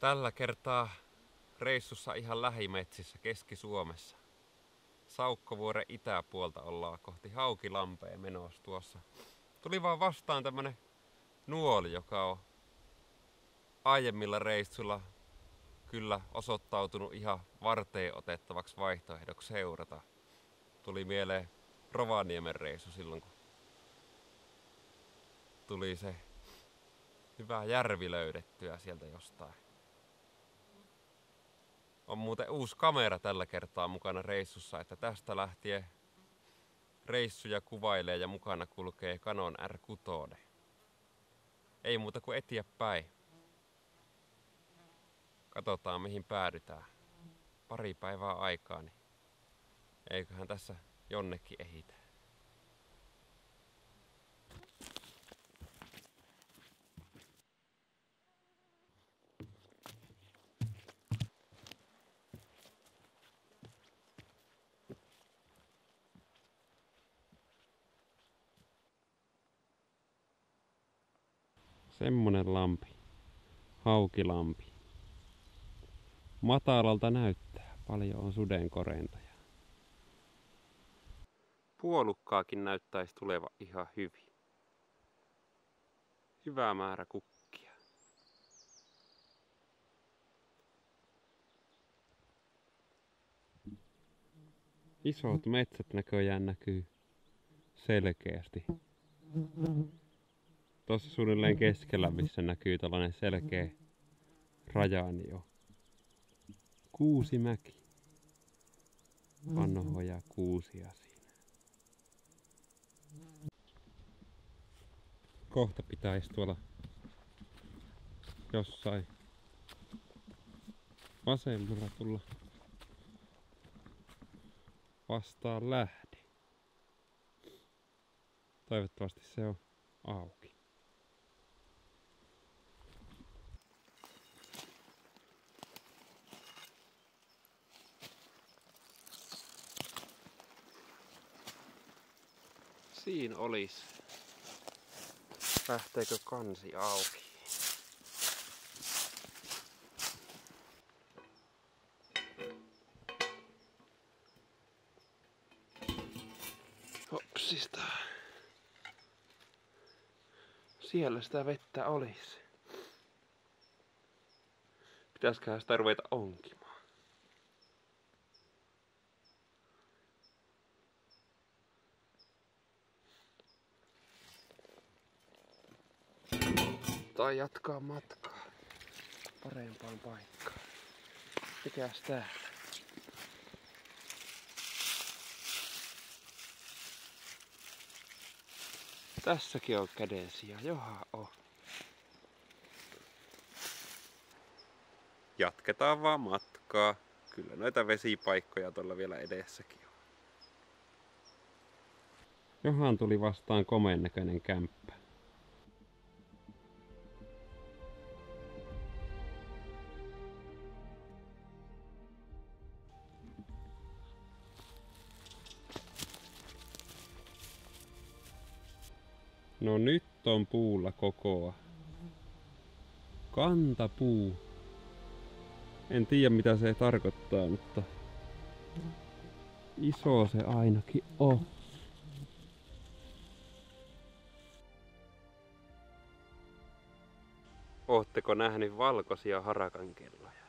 Tällä kertaa reissussa ihan lähimetsissä Keski-Suomessa. Saukkovuoren itäpuolta ollaan kohti Haukilampea menossa tuossa. Tuli vaan vastaan tämmönen nuoli, joka on aiemmilla reissulla kyllä osoittautunut ihan varteen otettavaksi vaihtoehdoksi seurata. Tuli mieleen Rovaniemen reissu silloin, kun tuli se hyvä järvi löydettyä sieltä jostain. On muuten uusi kamera tällä kertaa mukana reissussa, että tästä lähtien reissuja kuvailee ja mukana kulkee Canon R6. Ei muuta kuin etsiä päin. Katsotaan mihin päädytään. Pari päivää aikaa, niin eiköhän tässä jonnekin ehitä. Semmonen lampi. Haukilampi. Matalalta näyttää. Paljon on sudenkorentoja. Puolukkaakin näyttäisi tuleva ihan hyvin. Hyvä määrä kukkia. Isot metsät näköjään näkyy selkeästi. Tuossa suunnilleen keskellä, missä näkyy tällainen selkeä raja, niin on Kuusimäki. Vanhoja kuusia siinä. Kohta pitäisi tuolla jossain vasemmalla tulla vastaan lähde. Toivottavasti se on auki. Siinä olisi. Lähteekö kansi auki? Hopsista. Siellä sitä vettä olisi. Pitäisiköhän sitä ruveta onkimaan? Tai jatkaa matkaa parempaan paikkaan. Mikäs täällä? Tässäkin on kädensija, johan on. Jatketaan vaan matkaa. Kyllä noita vesipaikkoja tuolla vielä edessäkin on. Johan tuli vastaan komeen näköinen kämppä. No nyt on puulla kokoa. Kantapuu. En tiedä mitä se tarkoittaa, mutta iso se ainakin on. Ootteko nähnyt valkoisia harakankelloja?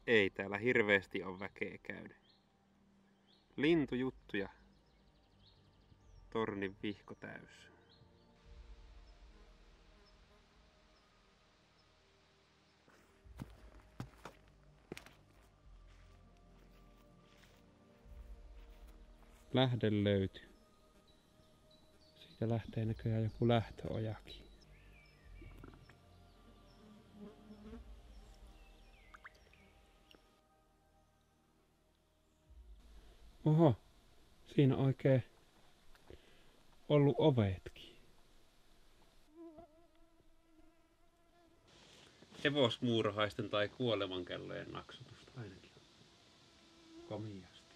Ei täällä hirveesti on väkeä käynyt. Lintujuttuja. Tornin vihko täys. lähde löytyi. Siitä lähtee näköjään joku lähtöojakin. Oho, siinä on oikein ollut ovetkin. Hevosmuurahaisten tai kuolemankellojen naksutusta ainakin. Komiasti.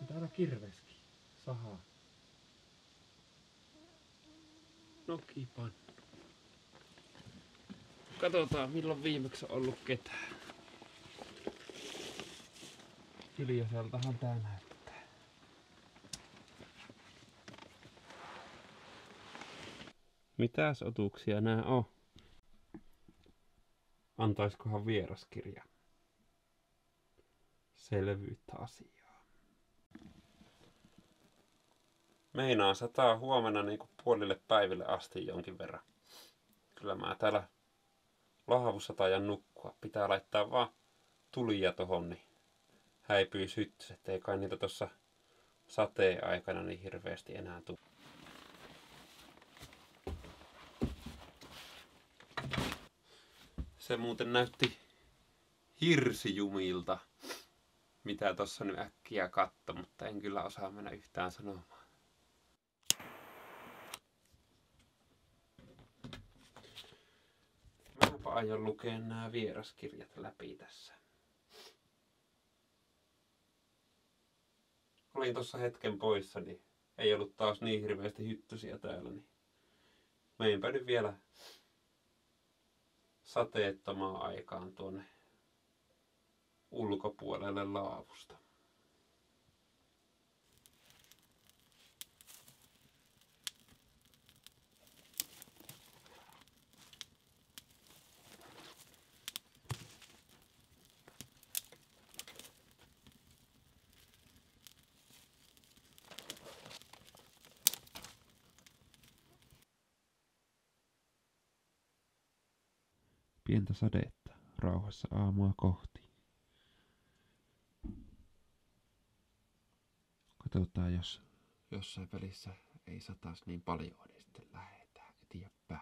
Täällä kirveskin. Saha. Nokipan. Katsotaan milloin viimeksi on ollut ketään. Hiljaiseltahan tää näyttää. Mitäs otuksia nää on? Antaiskohan vieraskirja selvyyttä asiaa. Meinaan sataa huomenna niinku puolille päiville asti jonkin verran. Kyllä mä täällä lahavussa taidan nukkua. Pitää laittaa vaan tulia tohon, niin häipyy syttys, ettei kai niitä tossa sateen aikana niin hirveästi enää tule. Se muuten näytti hirsijumilta, mitä tossa nyt äkkiä katto, mutta en kyllä osaa mennä yhtään sanomaan. Mäpä aion lukea nämä vieraskirjat läpi tässä. Olin tossa hetken poissa, niin ei ollut taas niin hirveästi hyttysiä täällä, niin meinpä nyt vielä sateettomaan aikaan tuonne ulkopuolelle laavusta. Pientä sadetta rauhassa aamua kohti. Katsotaan, jos jossain välissä ei sataisi niin paljon, niin sitten lähdetään eteenpäin.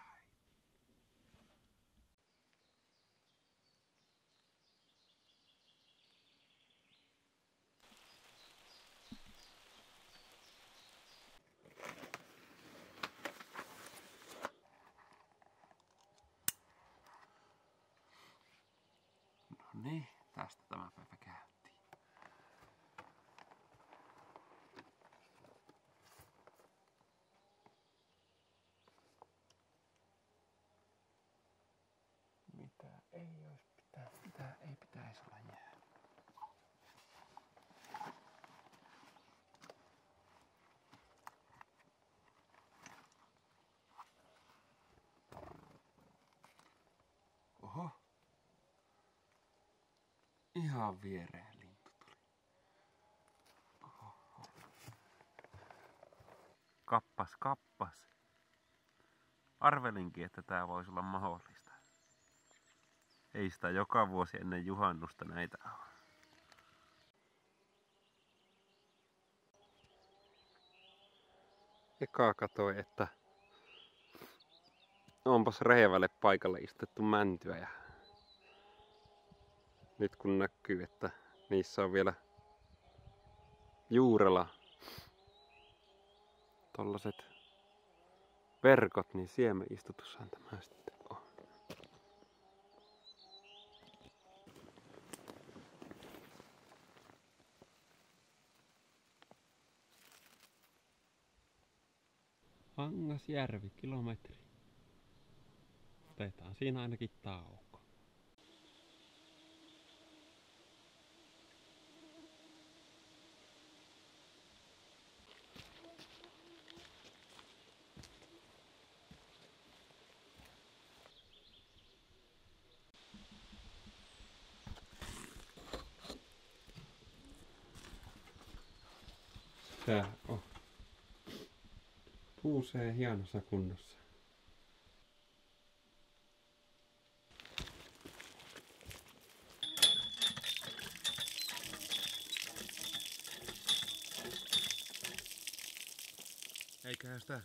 No niin, tästä tämä päivä käyntiin. Mitä ei olisi ei pitäisi olla jää. Oho. Ihan viereen lintu tuli. Oho. Kappas. Arvelinkin, että tää voisi olla mahdollista. Ei sitä joka vuosi ennen juhannusta näitä ole. Eka katoi, että onpas rehevälle paikalle istettu mäntyä ja nyt kun näkyy, että niissä on vielä juurella tollaset verkot, niin siemenistutushan tämä sitten on. Hangasjärvi, kilometri. Otetaan siinä ainakin tauko. Tää on puuseen hienossa kunnossa. Eiköhän sitä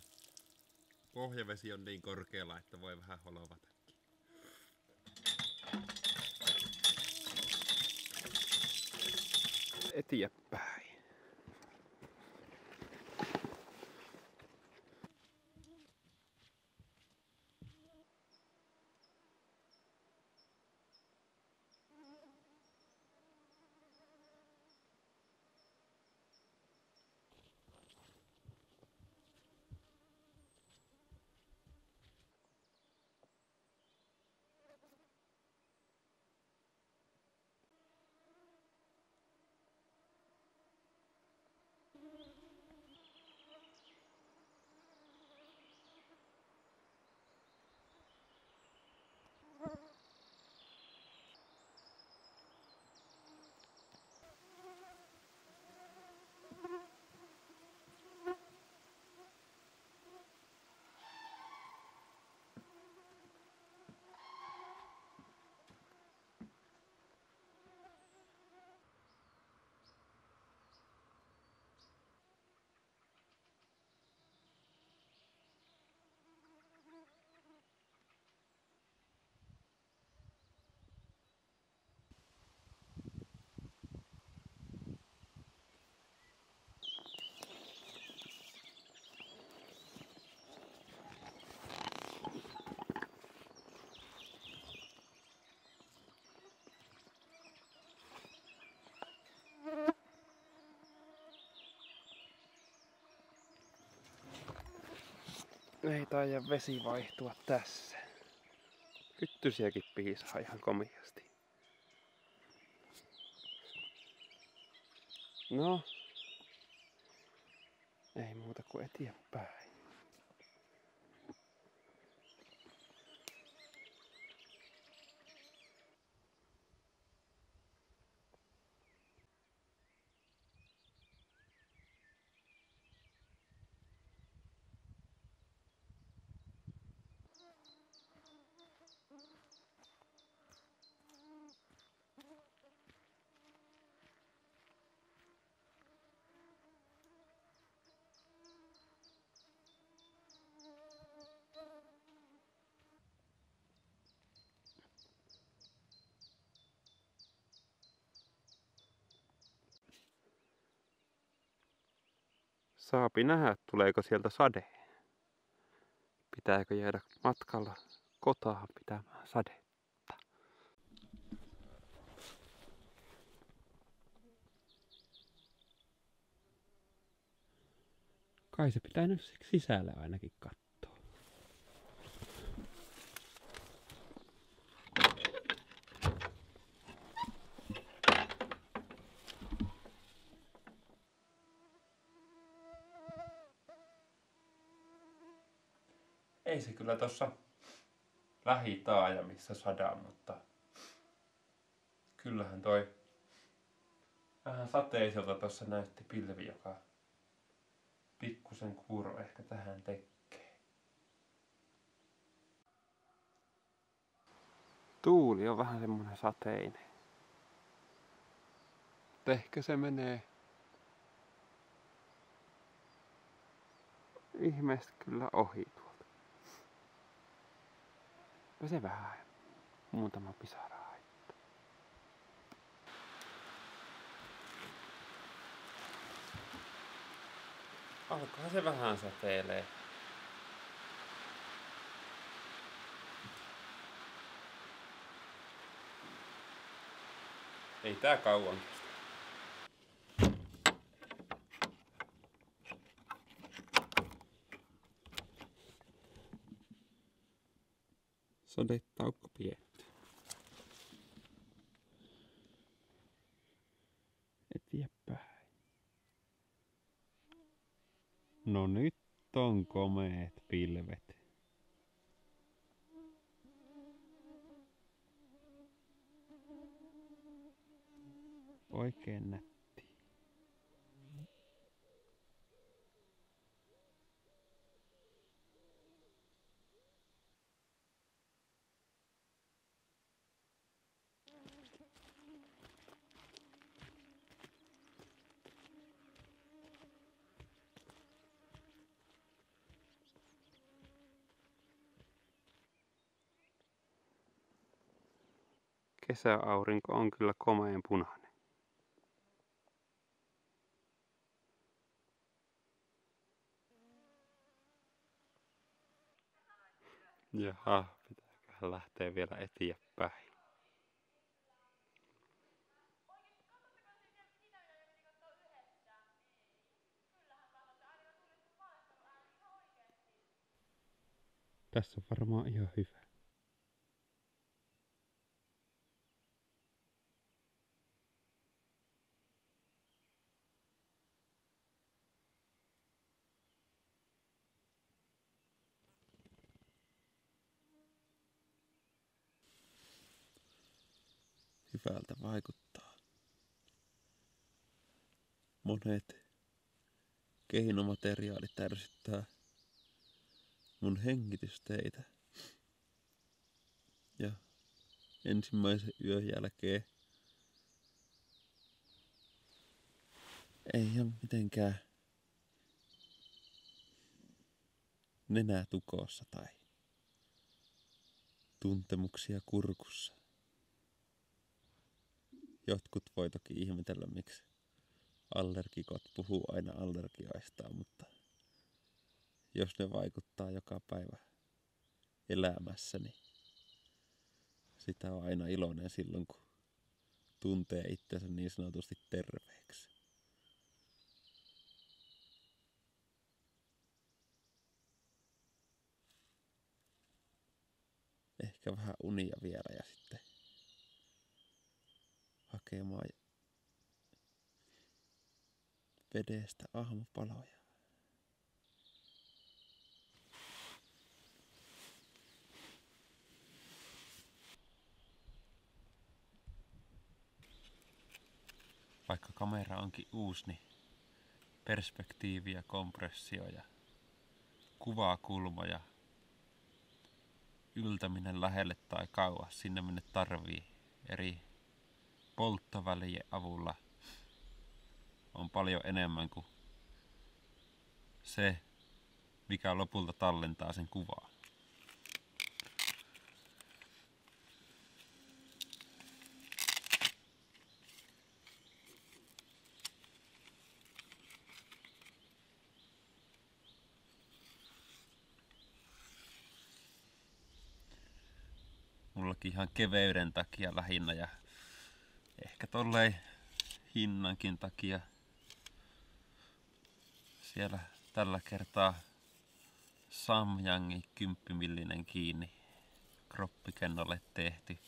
pohjavesi on niin korkealla, että voi vähän holovata. Eteenpäin. Ei taida vesi vaihtua tässä. Hyttysiäkin piisaa ihan komiasti. No, ei muuta kuin eteenpäin. Saapi nähdä, tuleeko sieltä sade. Pitääkö jäädä matkalla kotaan pitämään sadetta? Kai se pitää nyt sisälle ainakin katsoa. Ei se kyllä tossa lähitaajamissa sada, mutta kyllähän toi vähän sateiselta tossa näytti pilvi, joka pikkusen kuuro ehkä tähän tekee. Tuuli on vähän semmonen sateinen. Ehkä se menee ihmeesti kyllä ohi tuolta. Ja se vähän muutama pisara haittaa. Alkaa se vähän sateilee. Ei tää kauan kestä. Sadetaukko pidetty. Eteenpäin. No nyt on komeet pilvet. Oikein nätti. Kesäaurinko on kyllä komeen punainen. Jaha, pitääköhän lähteä vielä eteenpäin. Tässä on varmaan ihan hyvä. Hyvältä vaikuttaa. Monet keinomateriaalit ärsyttää mun hengitysteitä. Ja ensimmäisen yön jälkeen ei ole mitenkään nenää tukossa tai tuntemuksia kurkussa. Jotkut voi toki ihmetellä, miksi allergikot puhuu aina allergioistaan, mutta jos ne vaikuttaa joka päivä elämässä, niin sitä on aina iloinen silloin, kun tuntee itsensä niin sanotusti terveeksi. Ehkä vähän unia vielä ja sitten hakemaan vedestä aamupaloja. Vaikka kamera onkin uusi, niin perspektiivi ja kompressio ja kuvakulma ja yltäminen lähelle tai kauas sinne minne tarvii eri polttovälien avulla on paljon enemmän kuin se, mikä lopulta tallentaa sen kuvaa. Mullakin ihan keveyden takia lähinnä ja ehkä tollei hinnankin takia siellä tällä kertaa Samyangin 10mm kiinni kroppikennolle tehty.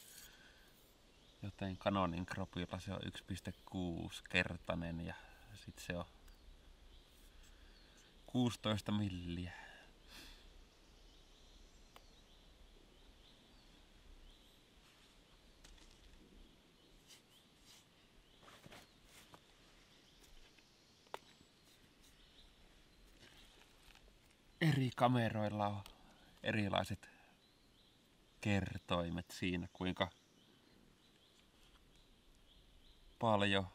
Joten Canonin kropilla se on 1,6-kertainen ja sit se on 16 milliä. Eri kameroilla on erilaiset kertoimet siinä, kuinka paljon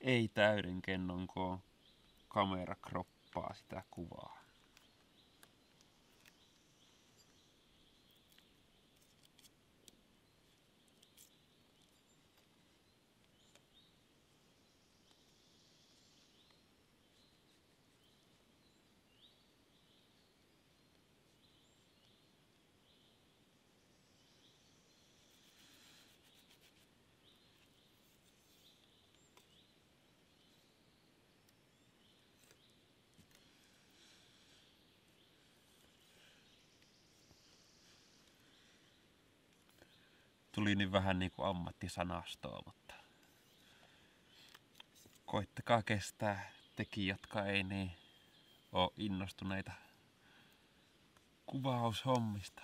ei täyden kennon koon kamera kroppaa sitä kuvaa. Tuli niin vähän niinku ammattisanastoa, mutta koittakaa kestää tekin, jotka ei niin oo innostuneita kuvaushommista.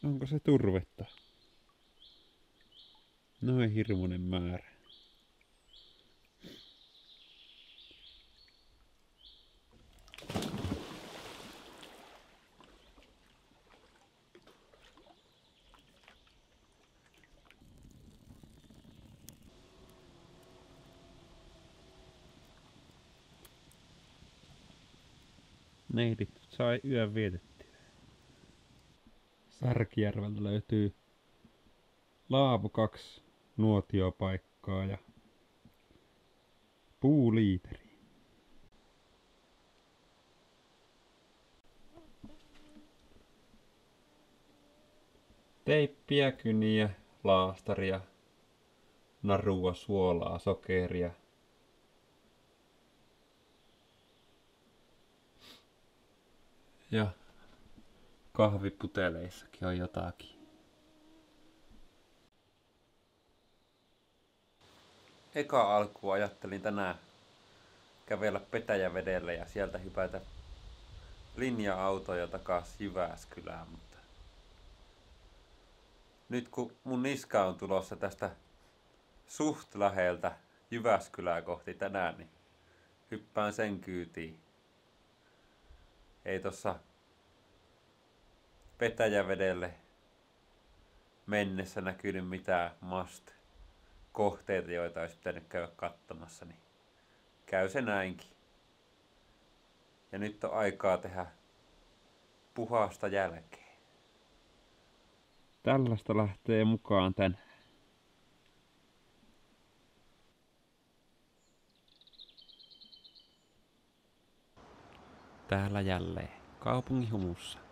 Onko se turvetta? Noin hirmuinen määrä. Neidit sai yön vietettyä. Särkijärveltä löytyy Laavu 2 nuotiopaikkaa ja puuliiteri. Teippiä, kyniä, laastaria, narua, suolaa, sokeria. Ja kahviputeleissakin on jotakin. Eka alkuun ajattelin tänään kävellä Petäjävedelle ja sieltä hypätä linja-autoja takas Jyväskylään, mutta nyt kun mun niska on tulossa tästä suht läheltä Jyväskylää kohti tänään, niin hyppään sen kyytiin. Ei tossa Petäjävedelle mennessä näkynyt mitään kohteita, joita olisi pitänyt käydä katsomassa, niin käy se näinkin. Ja nyt on aikaa tehdä puhasta jälkeen. Tällaista lähtee mukaan tän. Täällä jälleen kaupungin humussa.